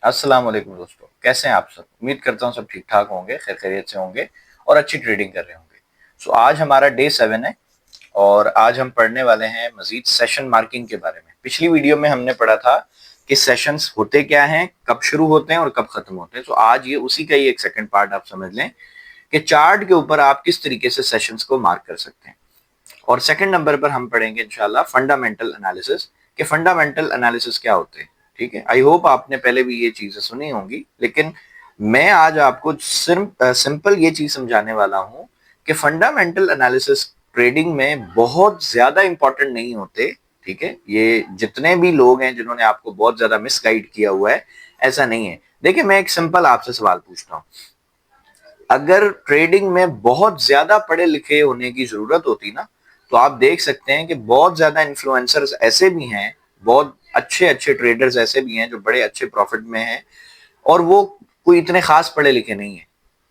अस्सलाम वालेकुम दोस्तों, कैसे हैं आप सब? उम्मीद करता हूँ सब ठीक ठाक होंगे, खैर खैरियत से होंगे और अच्छी ट्रेडिंग कर रहे होंगे। आज हमारा डे 7 है और आज हम पढ़ने वाले हैं मजीद सेशन मार्किंग के बारे में। पिछली वीडियो में हमने पढ़ा था कि सेशंस होते क्या हैं, कब शुरू होते हैं और कब खत्म होते हैं। आज ये उसी का ही एक सेकंड पार्ट आप समझ लें कि चार्ट के ऊपर आप किस तरीके से सेशंस को मार्क कर सकते हैं। और सेकंड नंबर पर हम पढ़ेंगे इंशाल्लाह फंडामेंटल एनालिसिस, कि फंडामेंटल एनालिसिस क्या होते हैं। ठीक है, आई होप आपने पहले भी ये चीजें सुनी होंगी, लेकिन मैं आज आपको सिर्फ सिंपल ये चीज समझाने वाला हूं कि फंडामेंटल एनालिसिस ट्रेडिंग में बहुत ज्यादा इंपॉर्टेंट नहीं होते। ठीक है, ये जितने भी लोग हैं जिन्होंने आपको बहुत ज्यादा मिसगाइड किया हुआ है, ऐसा नहीं है। देखिए, मैं एक सिंपल आपसे सवाल पूछता हूँ, अगर ट्रेडिंग में बहुत ज्यादा पढ़े लिखे होने की जरूरत होती ना, तो आप देख सकते हैं कि बहुत ज्यादा इन्फ्लुएंसर्स ऐसे भी हैं, बहुत अच्छे अच्छे ट्रेडर्स ऐसे भी हैं जो बड़े अच्छे प्रॉफिट में हैं और वो कोई इतने खास पढ़े लिखे नहीं है।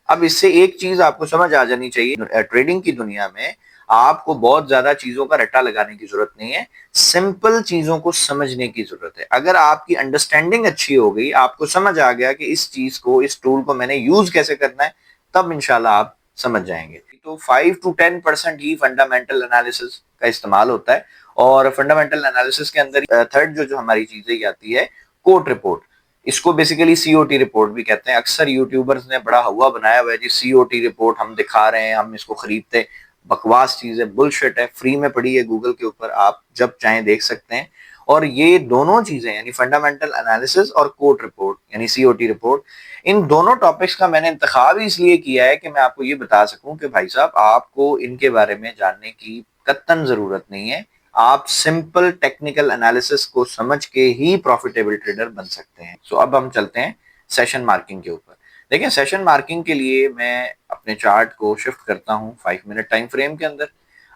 अब इससे एक चीज आपको समझ आ जानी चाहिए, ट्रेडिंग की दुनिया में आपको बहुत ज्यादा चीजों का रट्टा लगाने की जरूरत नहीं है, सिंपल चीजों को समझने की जरूरत है। अगर आपकी अंडरस्टैंडिंग अच्छी हो गई, आपको समझ आ गया कि इस चीज को, इस टूल को मैंने यूज कैसे करना है, तब इंशाल्लाह आप समझ जाएंगे। तो 5 to 10% ही फंडामेंटल एनालिसिस का इस्तेमाल होता है। और फंडामेंटल एनालिसिस के अंदर थर्ड जो हमारी चीजें आती है, कोट रिपोर्ट। इसको बेसिकली सीओटी रिपोर्ट भी कहते हैं। अक्सर यूट्यूबर्स ने बड़ा हुआ बनाया हुआ है जी, सीओटी रिपोर्ट हम दिखा रहे हैं, हम इसको खरीदते। बकवास चीज है, बुलशिट है, फ्री में पड़ी है गूगल के ऊपर, आप जब चाहें देख सकते हैं। और ये दोनों चीजें यानी फंडामेंटल एनालिसिस और कोट रिपोर्ट यानी सीओटी रिपोर्ट, इन दोनों टॉपिक्स का मैंने इंतखाब इसलिए किया है कि मैं आपको ये बता सकूं कि भाई साहब, आपको इनके बारे में जानने की कत्तन जरूरत नहीं है। आप सिंपल टेक्निकल एनालिसिस को समझ के ही प्रॉफिटेबल ट्रेडर बन सकते हैं। अब हम चलते हैं सेशन मार्किंग के ऊपर। देखिए, सेशन मार्किंग के लिए मैं अपने चार्ट को शिफ्ट करता हूं 5 मिनट टाइम फ्रेम के अंदर।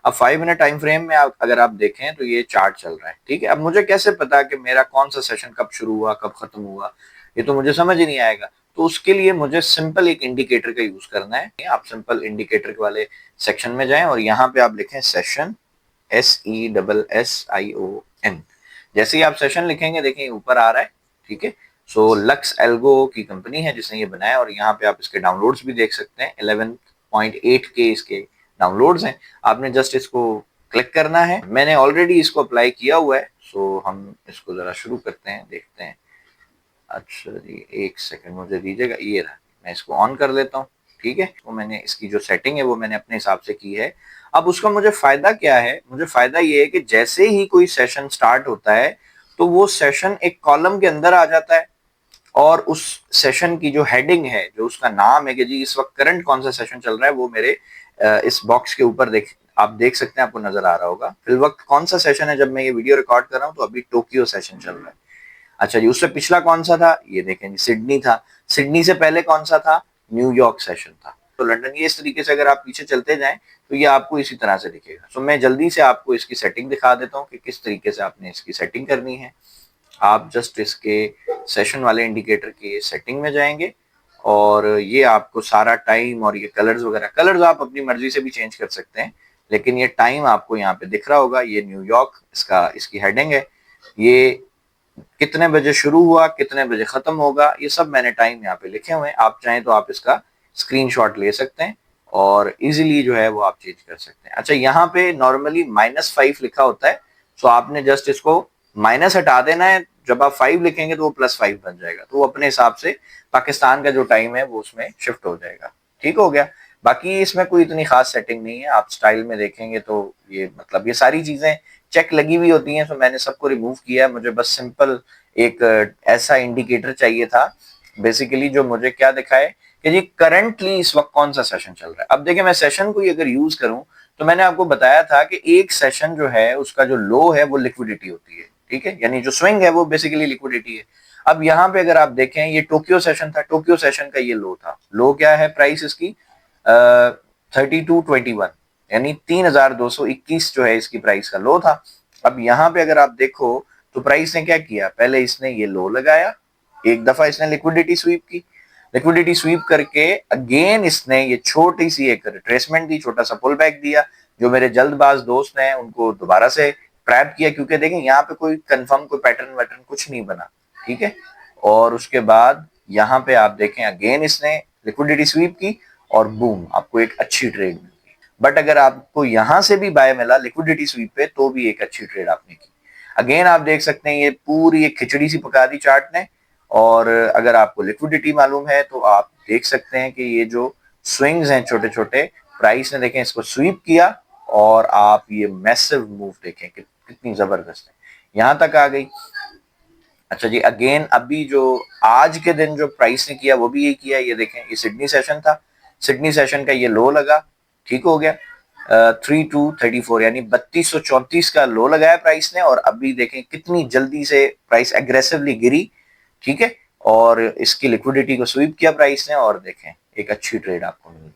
अब 5 मिनट टाइम फ्रेम में अगर आप देखें तो ये चार्ट चल रहा है। ठीक है, अब मुझे कैसे पता कि मेरा कौन सा सेशन कब शुरू हुआ, कब खत्म हुआ, ये तो मुझे समझ ही नहीं आएगा। तो उसके लिए मुझे सिंपल एक इंडिकेटर का यूज करना है। आप सिंपल इंडिकेटर वाले सेक्शन में जाएं और यहाँ पे आप लिखें सेशन, SESSION। जैसे ही आप सेशन लिखेंगे, देखिए ऊपर आ रहा है। ठीक है, लक्स एल्गो की कंपनी है जिसने ये बनाया और यहाँ पे आप इसके डाउनलोड्स भी देख सकते हैं। 11.8 के इसके डाउनलोड्स हैं। आपने जस्ट इसको क्लिक करना है। मैंने ऑलरेडी इसको अप्लाई किया हुआ है। हम इसको जरा शुरू करते हैं, देखते हैं। अच्छा जी, एक सेकंड मुझे दीजिएगा, ये रहा, मैं इसको ऑन कर लेता हूँ। ठीक है, तो मैंने इसकी जो सेटिंग है वो मैंने अपने हिसाब से की है। अब उसका मुझे फायदा क्या है? मुझे फायदा ये है कि जैसे ही कोई सेशन स्टार्ट होता है तो वो सेशन एक कॉलम के अंदर आ जाता है और उस सेशन की जो हेडिंग है, जो उसका नाम है कि जी इस वक्त करंट कौन सा सेशन चल रहा है, वो मेरे इस बॉक्स के ऊपर आप देख सकते हैं, आपको नजर आ रहा होगा। फिल वक्त कौन सा सेशन है, जब मैं ये वीडियो रिकॉर्ड कर रहा हूँ तो अभी टोक्यो सेशन चल रहा है। अच्छा जी, उससे पिछला कौन सा था? ये देखें जी, सिडनी था। सिडनी से पहले कौन सा था? न्यूयॉर्क सेशन था। तो लंदन, ये इस तरीके से अगर आप पीछे चलते जाएं तो ये आपको इसी तरह से दिखेगा। मैं जल्दी से आपको इसकी सेटिंग दिखा देता हूँ कि किस तरीके से आपने इसकी सेटिंग करनी है। आप जस्ट इसके सेशन वाले इंडिकेटर के सेटिंग में जाएंगे और ये आपको सारा टाइम और ये कलर्स वगैरह, कलर्स आप अपनी मर्जी से भी चेंज कर सकते हैं, लेकिन ये टाइम आपको यहाँ पे दिख रहा होगा। ये न्यूयॉर्क इसकी हेडिंग है। ये कितने बजे शुरू हुआ, कितने बजे खत्म होगा, ये सब मैंने टाइम यहाँ पे लिखे हुए हैं। आप चाहें तो आप इसका स्क्रीनशॉट ले सकते हैं और इजीली जो है वो आप चेंज कर सकते हैं। अच्छा, यहाँ पे नॉर्मली -5 लिखा होता है। आपने जस्ट इसको माइनस हटा देना है। जब आप 5 लिखेंगे तो वो +5 बन जाएगा, तो वो अपने हिसाब से पाकिस्तान का जो टाइम है वो उसमें शिफ्ट हो जाएगा। ठीक हो गया। बाकी इसमें कोई इतनी खास सेटिंग नहीं है। आप स्टाइल में देखेंगे तो ये मतलब ये सारी चीजें चेक लगी हुई होती हैं, तो मैंने सबको रिमूव किया। मुझे बस सिंपल एक ऐसा इंडिकेटर चाहिए था बेसिकली जो मुझे क्या दिखाए कि जी करंटली इस वक्त कौन सा सेशन चल रहा है। अब देखिए, मैं सेशन को अगर यूज करूं तो मैंने आपको बताया था कि एक सेशन जो है उसका जो लो है वो लिक्विडिटी होती है। ठीक है, यानी जो स्विंग है वो बेसिकली लिक्विडिटी है। अब यहाँ पे अगर आप देखें, ये टोक्यो सेशन था, टोक्यो सेशन का ये लो था। लो क्या है? प्राइस इसकी 3221 यानी 3221 जो है इसकी प्राइस का लो था। अब यहाँ पे अगर आप देखो तो प्राइस ने क्या किया, पहले इसने ये लो लगाया, एक दफा इसने लिक्विडिटी स्वीप की, लिक्विडिटी स्वीप करके अगेन इसने ये छोटी सी एक रिट्रेसमेंट दी, छोटा सा पुल बैक दिया। जो मेरे जल्दबाज दोस्त हैं उनको दोबारा से ट्रैप किया, क्योंकि देखें यहाँ पे कोई कंफर्म कोई पैटर्न वैटर्न कुछ नहीं बना। ठीक है, और उसके बाद यहाँ पे आप देखें अगेन इसने लिक्विडिटी स्वीप की और बूम आपको एक अच्छी ट्रेड मिल गई। बट अगर आपको यहाँ से भी बाय मिला लिक्विडिटी स्वीप पे तो भी एक अच्छी ट्रेड आपने की। अगेन आप देख सकते हैं ये पूरी एक खिचड़ी सी पका दी चार्ट ने। और अगर आपको लिक्विडिटी मालूम है तो आप देख सकते हैं कि ये जो स्विंग्स हैं छोटे छोटे, प्राइस ने देखें इसको स्वीप किया और आप ये मैसिव मूव देखें कि कितनी जबरदस्त है, यहां तक आ गई। अच्छा जी, अगेन अभी जो आज के दिन जो प्राइस ने किया वो भी ये किया, ये देखें ये सिडनी सेशन था, सिडनी सेशन का ये लो लगा, ठीक हो गया 3234 यानी 3234 का लो लगाया प्राइस ने। और अभी देखें कितनी जल्दी से प्राइस एग्रेसिवली गिरी, ठीक है, और इसकी लिक्विडिटी को स्वीप किया प्राइस ने और देखें एक अच्छी ट्रेड आपको मिल गई।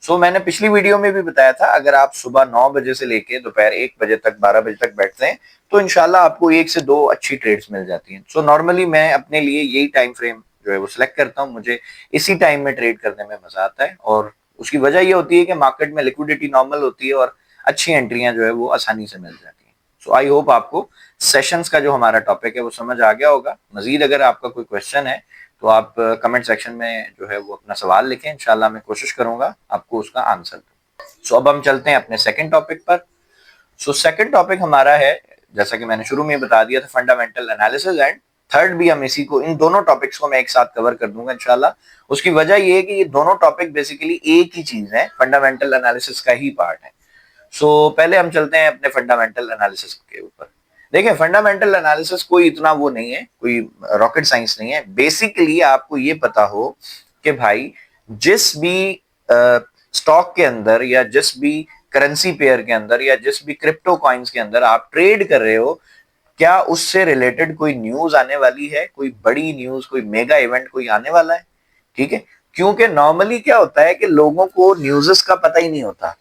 सो मैंने पिछली वीडियो में भी बताया था अगर आप सुबह 9 बजे से लेके दोपहर 1 बजे तक 12 बजे तक बैठते हैं तो इंशाल्लाह आपको 1 से 2 अच्छी ट्रेड्स मिल जाती हैं। सो नॉर्मली मैं अपने लिए यही टाइम फ्रेम जो है वो सिलेक्ट करता हूँ, मुझे इसी टाइम में ट्रेड करने में मजा आता है और उसकी वजह ये होती है कि मार्केट में लिक्विडिटी नॉर्मल होती है और अच्छी एंट्रियां जो है वो आसानी से मिल जाती हैं। सो आई होप आपको सेशंस का जो हमारा टॉपिक है वो समझ आ गया होगा। मजीद अगर आपका कोई क्वेश्चन है तो आप कमेंट सेक्शन में जो है वो अपना सवाल लिखें, इंशाल्लाह मैं कोशिश करूंगा आपको उसका आंसर दूं। सो अब हम चलते हैं अपने सेकंड टॉपिक पर। सो सेकंड टॉपिक हमारा है, जैसा कि मैंने शुरू में बता दिया था, फंडामेंटल एनालिसिस एंड थर्ड भी हम इसी को, इन दोनों टॉपिक्स को मैं एक साथ कवर कर दूंगा इंशाल्लाह। उसकी वजह ये है कि ये दोनों टॉपिक बेसिकली एक ही चीज है, फंडामेंटल एनालिसिस का ही पार्ट है। सो पहले हम चलते हैं अपने फंडामेंटल एनालिसिस के ऊपर। देखिए फंडामेंटल एनालिसिस कोई इतना वो नहीं है, कोई रॉकेट साइंस नहीं है। बेसिकली आपको ये पता हो कि भाई जिस भी स्टॉक के अंदर या जिस भी करेंसी पेयर के अंदर या जिस भी क्रिप्टो कॉइन्स के अंदर आप ट्रेड कर रहे हो, क्या उससे रिलेटेड कोई न्यूज आने वाली है, कोई बड़ी न्यूज, कोई मेगा इवेंट कोई आने वाला है, ठीक है। क्योंकि नॉर्मली क्या होता है कि लोगों को न्यूज़ेस का पता ही नहीं होता,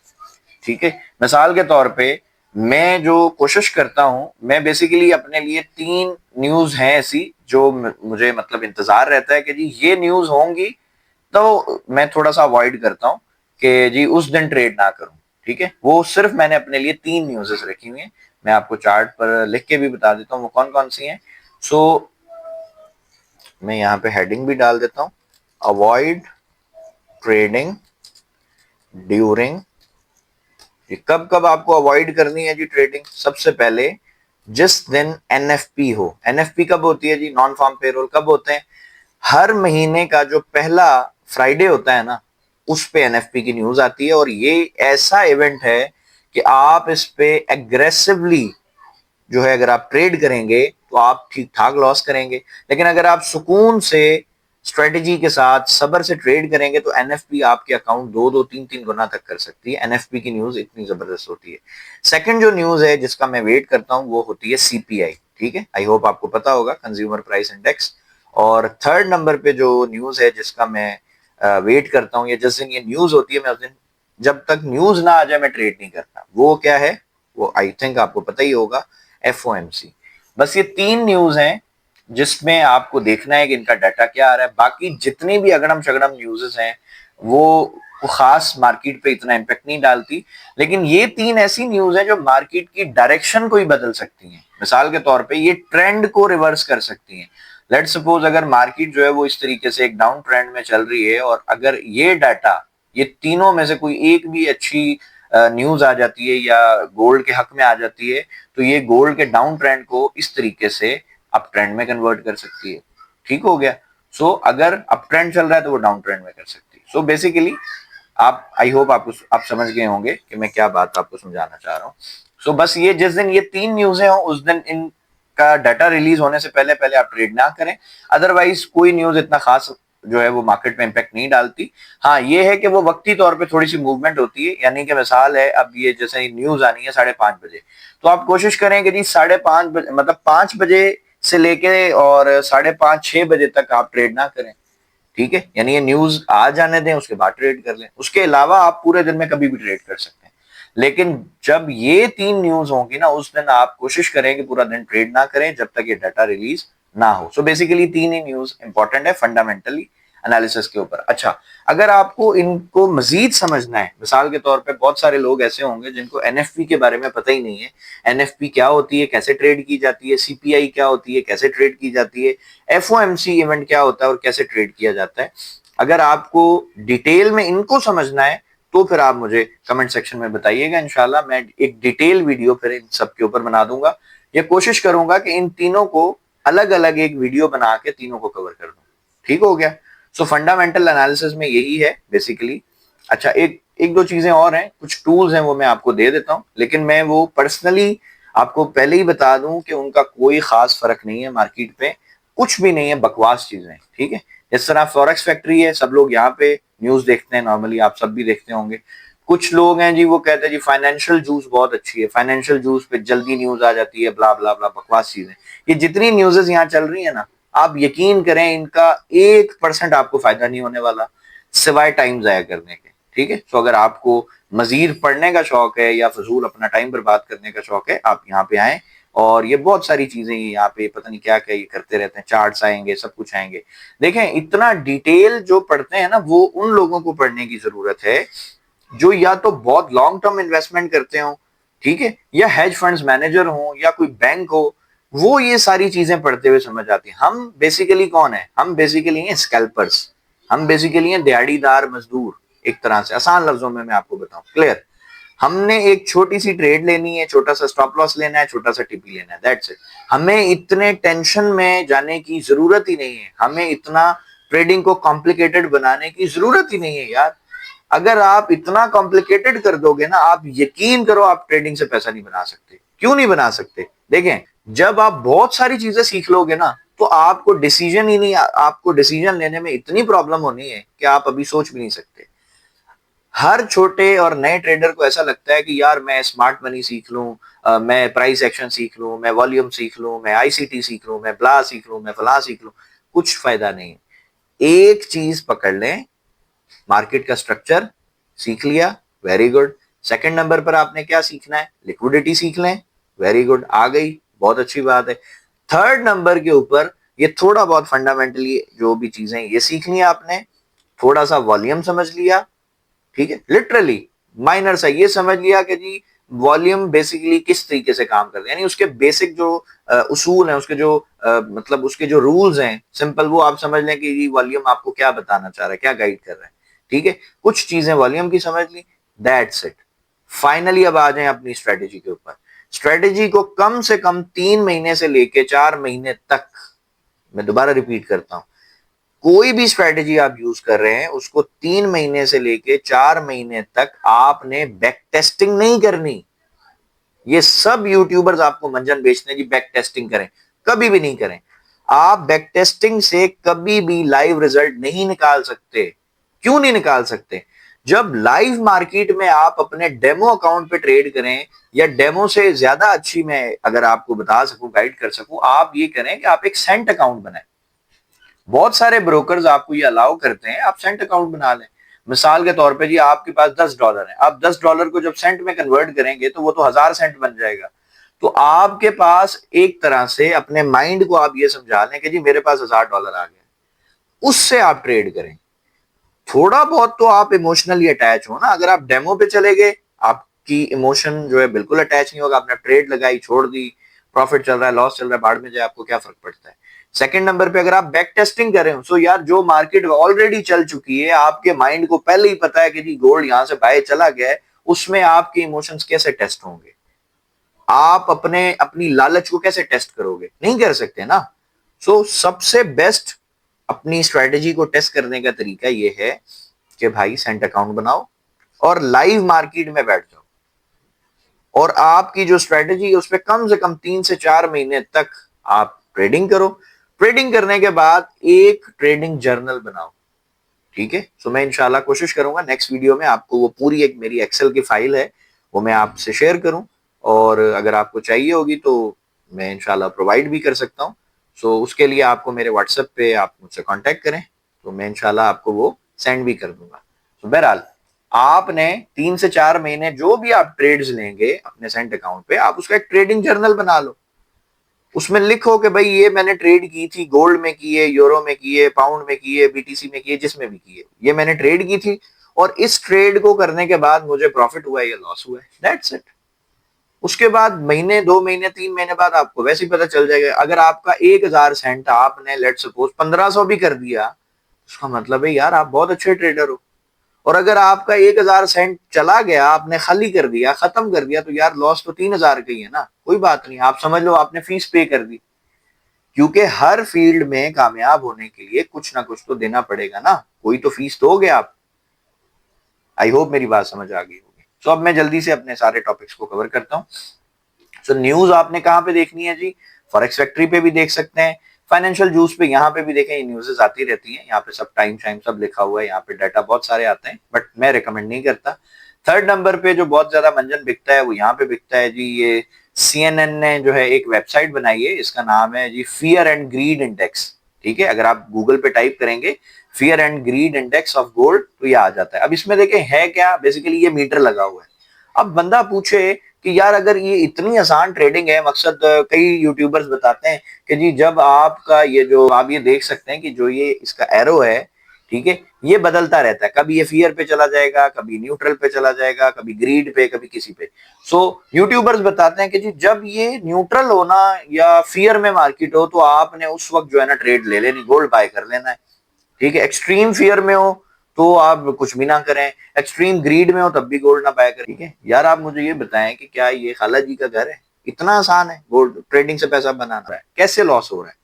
ठीक है। मिसाल के तौर पे मैं जो कोशिश करता हूं, मैं बेसिकली अपने लिए 3 न्यूज हैं ऐसी जो मुझे मतलब इंतजार रहता है कि जी ये न्यूज होंगी, तो मैं थोड़ा सा अवॉइड करता हूं कि जी उस दिन ट्रेड ना करूं, ठीक है। वो सिर्फ मैंने अपने लिए 3 न्यूज़ेस रखी हुई हैं, मैं आपको चार्ट पर लिख के भी बता देता हूं वो कौन कौन सी हैं। सो मैं यहाँ पे हेडिंग भी डाल देता हूं, अवॉइड ट्रेडिंग ड्यूरिंग। कब कब आपको अवॉइड करनी है जी ट्रेडिंग? सबसे पहले जिस दिन एनएफपी हो। एनएफपी कब होती है जी? नॉन फार्म पेरोल कब होते हैं? हर महीने का जो पहला फ्राइडे होता है ना, उस पे एनएफपी की न्यूज आती है और ये ऐसा इवेंट है कि आप इस पे एग्रेसिवली जो है अगर आप ट्रेड करेंगे तो आप ठीक ठाक लॉस करेंगे, लेकिन अगर आप सुकून से स्ट्रेटेजी के साथ सबर से ट्रेड करेंगे तो एनएफपी आपके अकाउंट 2-2 3-3 गुना तक कर सकती है। एनएफपी की न्यूज इतनी जबरदस्त होती है। सेकंड जो न्यूज है जिसका मैं वेट करता हूं वो होती है सीपीआई, ठीक है, आई होप आपको पता होगा, कंज्यूमर प्राइस इंडेक्स। और थर्ड नंबर पे जो न्यूज है जिसका मैं वेट करता हूँ या जिस दिन ये न्यूज होती है मैं उस दिन, जब तक न्यूज ना आ जाए मैं ट्रेड नहीं करता, वो क्या है? वो आई थिंक आपको पता ही होगा, एफओएमसी। बस ये 3 न्यूज हैं जिसमें आपको देखना है कि इनका डाटा क्या आ रहा है। बाकी जितनी भी अगड़म शगड़म न्यूज़ेस हैं वो खास मार्केट पे इतना इम्पैक्ट नहीं डालती, लेकिन ये 3 ऐसी न्यूज हैं जो मार्केट की डायरेक्शन को ही बदल सकती हैं। मिसाल के तौर पे ये ट्रेंड को रिवर्स कर सकती हैं। लेट सपोज अगर मार्केट जो है वो इस तरीके से एक डाउन ट्रेंड में चल रही है और अगर ये डाटा, ये तीनों में से कोई एक भी अच्छी न्यूज आ जाती है या गोल्ड के हक में आ जाती है, तो ये गोल्ड के डाउन ट्रेंड को इस तरीके से अप ट्रेंड में कन्वर्ट कर सकती है, ठीक हो गया। सो अगर अप ट्रेंड चल रहा है तो वो डाउन ट्रेंड में कर सकती है। सो बेसिकली आप, आई होप आप समझ गए होंगे कि मैं क्या बात आपको समझाना चाह रहा हूँ। सो बस ये जिस दिन ये 3 न्यूज़ें हो उस दिन इनका डाटा रिलीज होने से पहले पहले आप ट्रेड ना करें, अदरवाइज कोई न्यूज इतना खास जो है वो मार्केट में इंपैक्ट नहीं डालती। हाँ ये है कि वो वक्ती तौर पे थोड़ी सी मूवमेंट होती है, यानी कि मिसाल है अब ये जैसे न्यूज आनी है 5:30 बजे, तो आप कोशिश करें कि जी 5:30 बजे मतलब 5 बजे से लेके और 5:30-6 बजे तक आप ट्रेड ना करें, ठीक है। यानी ये न्यूज आ जाने दें उसके बाद ट्रेड कर लें, उसके अलावा आप पूरे दिन में कभी भी ट्रेड कर सकते हैं। लेकिन जब ये 3 न्यूज होंगी ना उस दिन आप कोशिश करें कि पूरा दिन ट्रेड ना करें जब तक ये डाटा रिलीज ना हो। सो बेसिकली 3 ही न्यूज इंपॉर्टेंट है फंडामेंटली एनालिसिस के ऊपर। अच्छा, अगर आपको इनको मजीद समझना है, मिसाल के तौर पे बहुत सारे लोग ऐसे होंगे जिनको एनएफपी के बारे में पता ही नहीं है, एनएफपी क्या होती है, कैसे ट्रेड की जाती है, सीपीआई क्या होती है, कैसे ट्रेड की जाती है, एफओएमसी इवेंट क्या होता है और कैसे ट्रेड किया जाता है। अगर आपको डिटेल में इनको समझना है तो फिर आप मुझे कमेंट सेक्शन में बताइएगा, इंशाल्लाह मैं एक डिटेल वीडियो फिर इन सब के ऊपर बना दूंगा। ये कोशिश करूंगा कि इन तीनों को अलग अलग एक वीडियो बना के तीनों को कवर कर दूं। ठीक हो गया? सो फंडामेंटल एनालिसिस में यही है बेसिकली। अच्छा, एक एक दो चीजें और हैं, कुछ टूल्स हैं, वो मैं आपको दे देता हूं, लेकिन मैं वो पर्सनली आपको पहले ही बता दूं कि उनका कोई खास फर्क नहीं है मार्केट पे, कुछ भी नहीं है, बकवास चीजें। ठीक है? इस तरह फॉरेक्स फैक्ट्री है, सब लोग यहाँ पे न्यूज देखते हैं, नॉर्मली आप सब भी देखते होंगे। कुछ लोग हैं जी, वो कहते हैं जी फाइनेंशियल जूस बहुत अच्छी है, फाइनेंशियल जूस पे जल्दी न्यूज आ जाती है, ब्ला ब्ला ब्ला, बकवास चीजें। ये जितनी न्यूज़ेस यहाँ चल रही है ना, आप यकीन करें इनका 1% आपको फायदा नहीं होने वाला, सिवाय टाइम जाया करने के। ठीक है? तो अगर आपको मजीद पढ़ने का शौक है या फजूल अपना टाइम बर्बाद करने का शौक है, आप यहाँ पे आए, और ये बहुत सारी चीजें यहाँ पे पता नहीं क्या क्या ये करते रहते हैं, चार्ट्स आएंगे, सब कुछ आएंगे। देखें, इतना डिटेल जो पढ़ते हैं ना, वो उन लोगों को पढ़ने की जरूरत है जो या तो बहुत लॉन्ग टर्म इन्वेस्टमेंट करते हो, ठीक है, या हेज फंड्स मैनेजर हो, या कोई बैंक हो, वो ये सारी चीजें पढ़ते हुए समझ आती है। हम बेसिकली कौन है? हम बेसिकली हैं स्कैल्पर्स, हम बेसिकली हैं दिहाड़ीदार मजदूर। एक तरह से आसान लफ्जों में मैं आपको बताऊं, क्लियर? हमने एक छोटी सी ट्रेड लेनी है, छोटा सा स्टॉप लॉस लेना है, छोटा सा टीपी लेना है, दैट्स इट। हमें इतने टेंशन में जाने की जरूरत ही नहीं है, हमें इतना ट्रेडिंग को कॉम्प्लिकेटेड बनाने की जरूरत ही नहीं है यार। अगर आप इतना कॉम्प्लिकेटेड कर दोगे ना, आप यकीन करो आप ट्रेडिंग से पैसा नहीं बना सकते। क्यों नहीं बना सकते? देखें, जब आप बहुत सारी चीजें सीख लोगे ना, तो आपको डिसीजन ही नहीं, आपको डिसीजन लेने में इतनी प्रॉब्लम होनी है कि आप अभी सोच भी नहीं सकते। हर छोटे और नए ट्रेडर को ऐसा लगता है कि यार मैं स्मार्ट मनी सीख लूं, मैं प्राइस एक्शन सीख लूं, मैं वॉल्यूम सीख लूं, मैं आईसीटी सीख लूं, मैं ब्ला सीख लूं, मैं फला सीख लूं। कुछ फायदा नहीं। एक चीज पकड़ लें, मार्केट का स्ट्रक्चर सीख लिया, वेरी गुड। सेकंड नंबर पर आपने क्या सीखना है? लिक्विडिटी सीख लें, वेरी गुड, आ गई, बहुत अच्छी बात है। थर्ड नंबर के ऊपर ये थोड़ा बहुत फंडामेंटली जो भी चीजें ये सीख लिया आपने, थोड़ा सा वॉल्यूम समझ लिया, ठीक है, लिटरली माइनर सा ये समझ लिया कि जी वॉल्यूम बेसिकली किस तरीके से काम करते हैं, यानी उसके बेसिक जो उसूल हैं, उसके जो मतलब उसके जो रूल्स हैं, सिंपल, वो आप समझ लें कि जी वॉल्यूम आपको क्या बताना चाह रहा है, क्या गाइड कर रहा है। ठीक है, कुछ चीजें वॉल्यूम की समझ ली, दैट्स इट। फाइनली अब आ जाए अपनी स्ट्रेटेजी के ऊपर। स्ट्रेटेजी को कम से कम 3 महीने से लेके 4 महीने तक, मैं दोबारा रिपीट करता हूं, कोई भी स्ट्रेटेजी आप यूज कर रहे हैं उसको 3 महीने से लेके 4 महीने तक आपने बैक टेस्टिंग नहीं करनी। ये सब यूट्यूबर्स आपको मंजन बेचते हैं जी बैक टेस्टिंग करें, कभी भी नहीं करें। आप बैक टेस्टिंग से कभी भी लाइव रिजल्ट नहीं निकाल सकते। क्यों नहीं निकाल सकते? जब लाइव मार्केट में आप अपने डेमो अकाउंट पे ट्रेड करें, या डेमो से ज्यादा अच्छी मैं अगर आपको बता सकूं, गाइड कर सकूं, आप ये करें कि आप एक सेंट अकाउंट बनाएं। बहुत सारे ब्रोकर्स आपको ये अलाउ करते हैं आप सेंट अकाउंट बना लें। मिसाल के तौर पे जी आपके पास $10 है, आप $10 को जब सेंट में कन्वर्ट करेंगे तो वो तो 1000 सेंट बन जाएगा। तो आपके पास एक तरह से अपने माइंड को आप ये समझा लें कि जी मेरे पास $1000 आ गया, उससे आप ट्रेड करें। थोड़ा बहुत तो आप इमोशनली अटैच हो ना। अगर आप डेमो पे चले गए, आपकी इमोशन जो है बिल्कुल अटैच नहीं होगा, आपने ट्रेड लगाई, छोड़ दी, प्रॉफिट चल रहा है, लॉस चल रहा है, बाढ़ में जाए, आपको क्या फर्क पड़ता है। सेकंड नंबर पे अगर आप बैक टेस्टिंग कर रहे हो, सो यार जो मार्केट ऑलरेडी चल चुकी है, आपके माइंड को पहले ही पता है कि जी गोल्ड यहां से बाय चला गया है, उसमें आपके इमोशंस कैसे टेस्ट होंगे? आप अपनी लालच को कैसे टेस्ट करोगे? नहीं कर सकते ना। सो सबसे बेस्ट अपनी स्ट्रेटेजी को टेस्ट करने का तरीका यह है कि भाई सेंट अकाउंट बनाओ और लाइव मार्केट में बैठ जाओ, और आपकी जो स्ट्रेटेजी है उस पर कम से कम 3 से 4 महीने तक आप ट्रेडिंग करो। ट्रेडिंग करने के बाद एक ट्रेडिंग जर्नल बनाओ। ठीक है? सो मैं इंशाल्लाह कोशिश करूंगा नेक्स्ट वीडियो में आपको वो पूरी एक मेरी एक्सेल की फाइल है वो मैं आपसे शेयर करूं, और अगर आपको चाहिए होगी तो मैं इंशाल्लाह प्रोवाइड भी कर सकता हूं। सो उसके लिए आपको मेरे व्हाट्सएप पे आप मुझसे कांटेक्ट करें, तो मैं इंशाल्लाह आपको वो सेंड भी कर दूंगा। तो बहरहाल, आपने 3 से 4 महीने जो भी आप ट्रेड्स लेंगे अपने सेंट अकाउंट पे, आप उसका एक ट्रेडिंग जर्नल बना लो। उसमें लिखो कि भाई ये मैंने ट्रेड की थी, गोल्ड में की है, यूरो में की है, पाउंड में की है, बीटीसी में की है, जिसमें भी की है, ये मैंने ट्रेड की थी और इस ट्रेड को करने के बाद मुझे प्रॉफिट हुआ है या लॉस हुआ है, दैट्स इट। उसके बाद महीने, 2 महीने, 3 महीने बाद आपको वैसे ही पता चल जाएगा। अगर आपका 1000 सेंट आपने लेट सपोज 1500 भी कर दिया, उसका मतलब है यार आप बहुत अच्छे ट्रेडर हो। और अगर आपका 1000 सेंट चला गया, आपने खाली कर दिया, खत्म कर दिया, तो यार लॉस तो 3000 का ही है ना, कोई बात नहीं, आप समझ लो आपने फीस पे कर दी। क्योंकि हर फील्ड में कामयाब होने के लिए कुछ ना कुछ तो देना पड़ेगा ना, कोई तो फीस दोगे आप। आई होप मेरी बात समझ आ गई होगी। सो अब मैं जल्दी से अपने सारे टॉपिक्स को कवर करता हूँ। सो न्यूज आपने कहाँ पे देखनी है जी? फॉरेक्स फैक्ट्री पे भी देख सकते हैं, फाइनेंशियल जूस पे, यहाँ पे भी देखें, ये न्यूज़ेस आती रहती हैं, यहाँ पे सब टाइम टाइम सब लिखा हुआ है, यहाँ पे डाटा बहुत सारे आते हैं, बट मैं रिकमेंड नहीं करता। थर्ड नंबर पे जो बहुत ज्यादा मंजन बिकता है वो यहाँ पे बिकता है जी, ये CNN ने जो है एक वेबसाइट बनाई है, इसका नाम है जी फियर एंड ग्रीड इंडेक्स। ठीक है, अगर आप गूगल पे टाइप करेंगे fear and greed index of gold तो ये आ जाता है। अब इसमें देखें है क्या, बेसिकली ये मीटर लगा हुआ है। अब बंदा पूछे कि यार अगर ये इतनी आसान ट्रेडिंग है, मकसद कई यूट्यूबर्स बताते हैं कि जी जब आपका ये जो आप ये देख सकते हैं कि जो ये इसका एरो है, ठीक है, ये बदलता रहता है, कभी ये फियर पे चला जाएगा, कभी न्यूट्रल पे चला जाएगा, कभी ग्रीड पे, कभी किसी पे। सो यूट्यूबर्स बताते हैं कि जी जब ये न्यूट्रल होना या फियर में मार्केट हो तो आपने उस वक्त जो है ना ट्रेड ले लेनी, गोल्ड बाय कर लेना है। ठीक है, एक्सट्रीम फियर में हो तो आप कुछ भी ना करें, एक्सट्रीम ग्रीड में हो तब भी गोल्ड ना बाय करें। ठीक है, यार आप मुझे ये बताएं कि क्या ये खाला जी का घर है? इतना आसान है गोल्ड ट्रेडिंग से पैसा बनाना? है कैसे लॉस हो रहा है?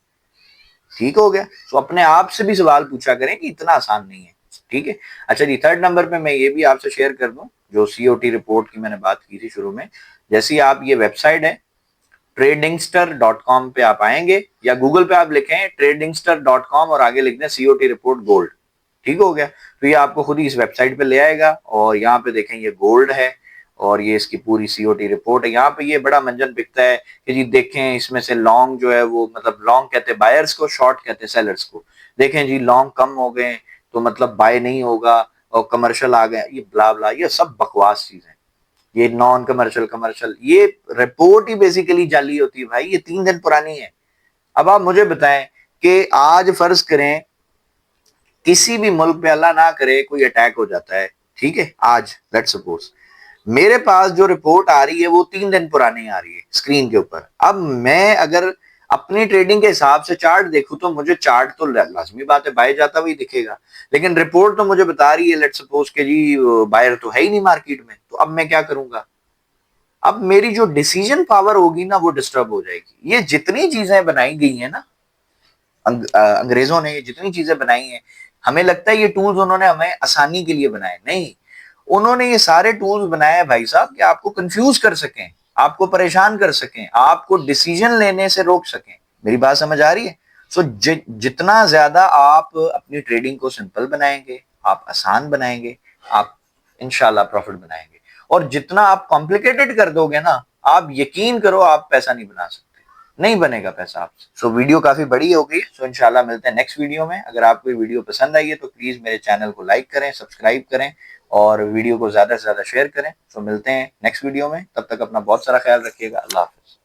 ठीक हो गया। तो अपने आप से भी सवाल पूछा करें कि इतना आसान नहीं है। ठीक है। अच्छा जी, थर्ड नंबर पे मैं ये भी आपसे शेयर कर दूं, जो सीओटी रिपोर्ट की मैंने बात की थी शुरू में, जैसे ही आप ये वेबसाइट है tradingster.com पे आप आएंगे या गूगल पे आप लिखें tradingster.com और आगे लिख दें सीओटी रिपोर्ट गोल्ड, ठीक हो गया, तो ये आपको खुद ही इस वेबसाइट पे ले आएगा और यहाँ पे देखें ये गोल्ड है और ये इसकी पूरी सीओटी रिपोर्ट है। यहाँ पे ये बड़ा मंजन बिकता है कि जी देखें इसमें से लॉन्ग जो है वो, मतलब लॉन्ग कहते हैं बायर्स को, शॉर्ट कहते हैं सेलर्स को। देखें जी लॉन्ग कम हो गए तो मतलब बाय नहीं होगा, और कमर्शियल आ गए, ये ब्ला ब्ला, ये सब बकवास चीज है। ये नॉन कमर्शियल कमर्शियल, ये रिपोर्ट ही बेसिकली जाली होती है भाई, ये 3 दिन पुरानी है। अब आप मुझे बताएं कि आज फर्ज करें किसी भी मुल्क पे अल्लाह ना करे कोई अटैक हो जाता है, ठीक है, आज लेट्स सपोज मेरे पास जो रिपोर्ट आ रही है वो 3 दिन पुरानी आ रही है स्क्रीन के ऊपर। अब मैं अगर अपनी ट्रेडिंग के हिसाब से चार्ट देखूं तो मुझे चार्ट तो लाजमी बात है बाय जाता हुआ दिखेगा, लेकिन रिपोर्ट तो मुझे बता रही है लेट्स सपोज के जी बायर तो है ही नहीं मार्केट में, तो अब मैं क्या करूंगा? अब मेरी जो डिसीजन पावर होगी ना वो डिस्टर्ब हो जाएगी। ये जितनी चीजें बनाई गई है ना, अंग्रेजों ने ये जितनी चीजें बनाई हैं, हमें लगता है ये टूल्स उन्होंने हमें आसानी के लिए बनाए, नहीं, उन्होंने ये सारे टूल्स बनाए हैं भाई साहब कि आपको कंफ्यूज कर सकें, आपको परेशान कर सकें, आपको डिसीजन लेने से रोक सकें। मेरी बात समझ आ रही है? सो जितना ज्यादा आप अपनी ट्रेडिंग को सिंपल बनाएंगे, आप आसान बनाएंगे, आप इंशाल्लाह प्रॉफिट बनाएंगे। और जितना आप कॉम्प्लिकेटेड कर दोगे ना, आप यकीन करो आप पैसा नहीं बना सकते, नहीं बनेगा पैसा आपसे। सो वीडियो काफी बड़ी हो गई, सो इंशाल्लाह मिलते हैं नेक्स्ट वीडियो में। अगर आपको ये वीडियो पसंद आई है तो प्लीज मेरे चैनल को लाइक करें, सब्सक्राइब करें और वीडियो को ज्यादा से ज्यादा शेयर करें। सो मिलते हैं नेक्स्ट वीडियो में, तब तक अपना बहुत सारा ख्याल रखिएगा। अल्लाह हाफिज।